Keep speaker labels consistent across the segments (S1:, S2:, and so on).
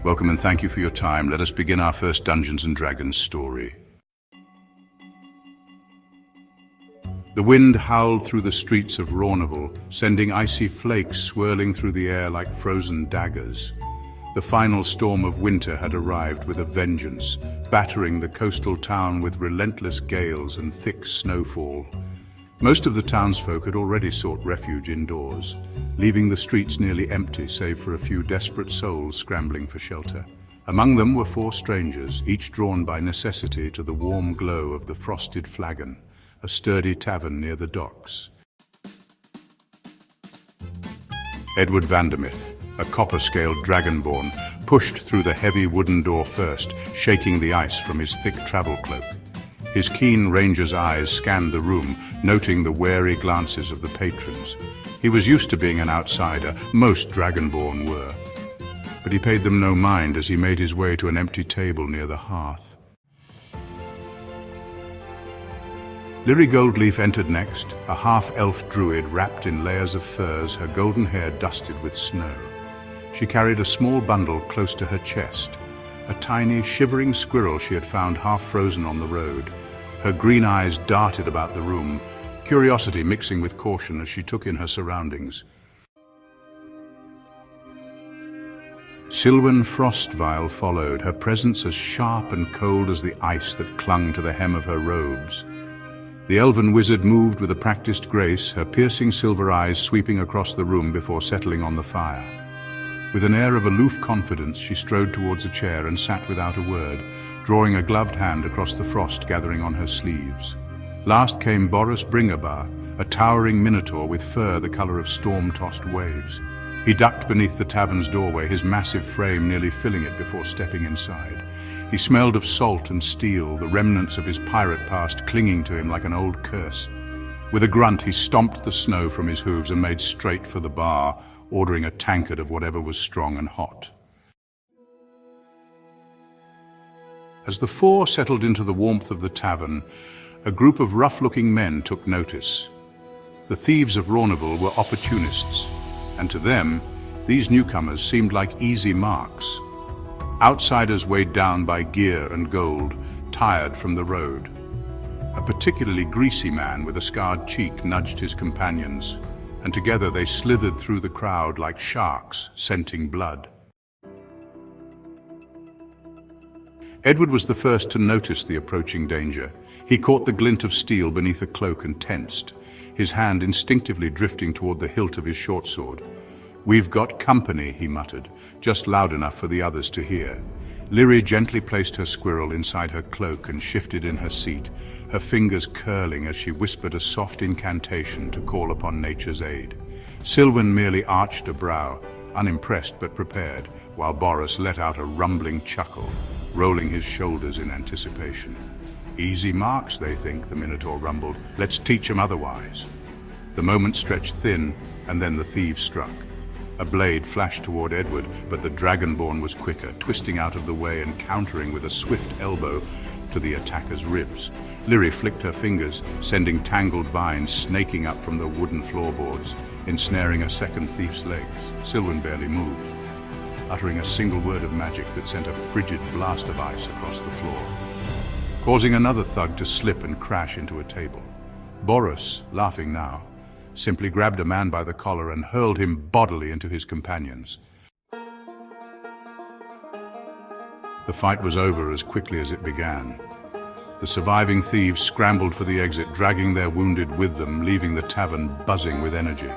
S1: Welcome and thank you for your time. Let us begin our first Dungeons & Dragons story. The wind howled through the streets of Rornival, sending icy flakes swirling through the air like frozen daggers. The final storm of winter had arrived with a vengeance, battering the coastal town with relentless gales and thick snowfall. Most of the townsfolk had already sought refuge indoors, leaving the streets nearly empty save for a few desperate souls scrambling for shelter. Among them were 4 strangers, each drawn by necessity to the warm glow of the Frosted Flagon, a sturdy tavern near the docks. Edward Vandermyth, a copper-scaled dragonborn, pushed through the heavy wooden door first, shaking the ice from his thick travel cloak. His keen ranger's eyes scanned the room, noting the wary glances of the patrons. He was used to being an outsider, most dragonborn were. But he paid them no mind as he made his way to an empty table near the hearth. Lyrie Goldleaf entered next, a half-elf druid wrapped in layers of furs, her golden hair dusted with snow. She carried a small bundle close to her chest, a tiny, shivering squirrel she had found half-frozen on the road. Her green eyes darted about the room, curiosity mixing with caution as she took in her surroundings. Sylwen Frostvile followed, her presence as sharp and cold as the ice that clung to the hem of her robes. The elven wizard moved with a practiced grace, her piercing silver eyes sweeping across the room before settling on the fire. With an air of aloof confidence, she strode towards a chair and sat without a word, drawing a gloved hand across the frost gathering on her sleeves. Last came Boris Bringabar, a towering minotaur with fur the color of storm-tossed waves. He ducked beneath the tavern's doorway, his massive frame nearly filling it before stepping inside. He smelled of salt and steel, the remnants of his pirate past clinging to him like an old curse. With a grunt, he stomped the snow from his hooves and made straight for the bar, ordering a tankard of whatever was strong and hot. As the 4 settled into the warmth of the tavern, a group of rough-looking men took notice. The thieves of Rornival were opportunists, and to them, these newcomers seemed like easy marks. Outsiders weighed down by gear and gold, tired from the road. A particularly greasy man with a scarred cheek nudged his companions, and together they slithered through the crowd like sharks, scenting blood. Edward was the first to notice the approaching danger. He caught the glint of steel beneath a cloak and tensed, his hand instinctively drifting toward the hilt of his short sword. "We've got company," he muttered, just loud enough for the others to hear. Lyrie gently placed her squirrel inside her cloak and shifted in her seat, her fingers curling as she whispered a soft incantation to call upon nature's aid. Sylwen merely arched a brow, unimpressed but prepared, while Boris let out a rumbling chuckle, rolling his shoulders in anticipation. "Easy marks, they think," the Minotaur rumbled. "Let's teach them otherwise." The moment stretched thin, and then the thieves struck. A blade flashed toward Edward, but the Dragonborn was quicker, twisting out of the way and countering with a swift elbow to the attacker's ribs. Lyrie flicked her fingers, sending tangled vines snaking up from the wooden floorboards, ensnaring a second thief's legs. Sylwen barely moved, uttering a single word of magic that sent a frigid blast of ice across the floor, causing another thug to slip and crash into a table. Boris, laughing now, simply grabbed a man by the collar and hurled him bodily into his companions. The fight was over as quickly as it began. The surviving thieves scrambled for the exit, dragging their wounded with them, leaving the tavern buzzing with energy.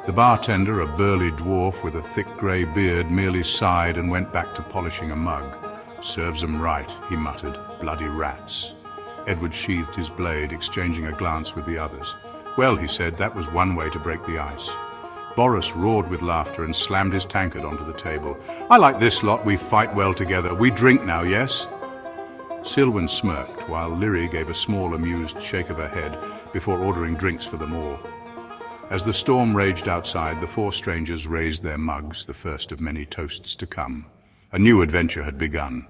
S1: The bartender, a burly dwarf with a thick grey beard, merely sighed and went back to polishing a mug. "Serves 'em right," he muttered. "Bloody rats." Edward sheathed his blade, exchanging a glance with the others. "Well," he said, "that was one way to break the ice." Boris roared with laughter and slammed his tankard onto the table. "I like this lot, we fight well together. We drink now, yes?" Sylwen smirked, while Lyrie gave a small, amused shake of her head before ordering drinks for them all. As the storm raged outside, the 4 strangers raised their mugs, the first of many toasts to come. A new adventure had begun.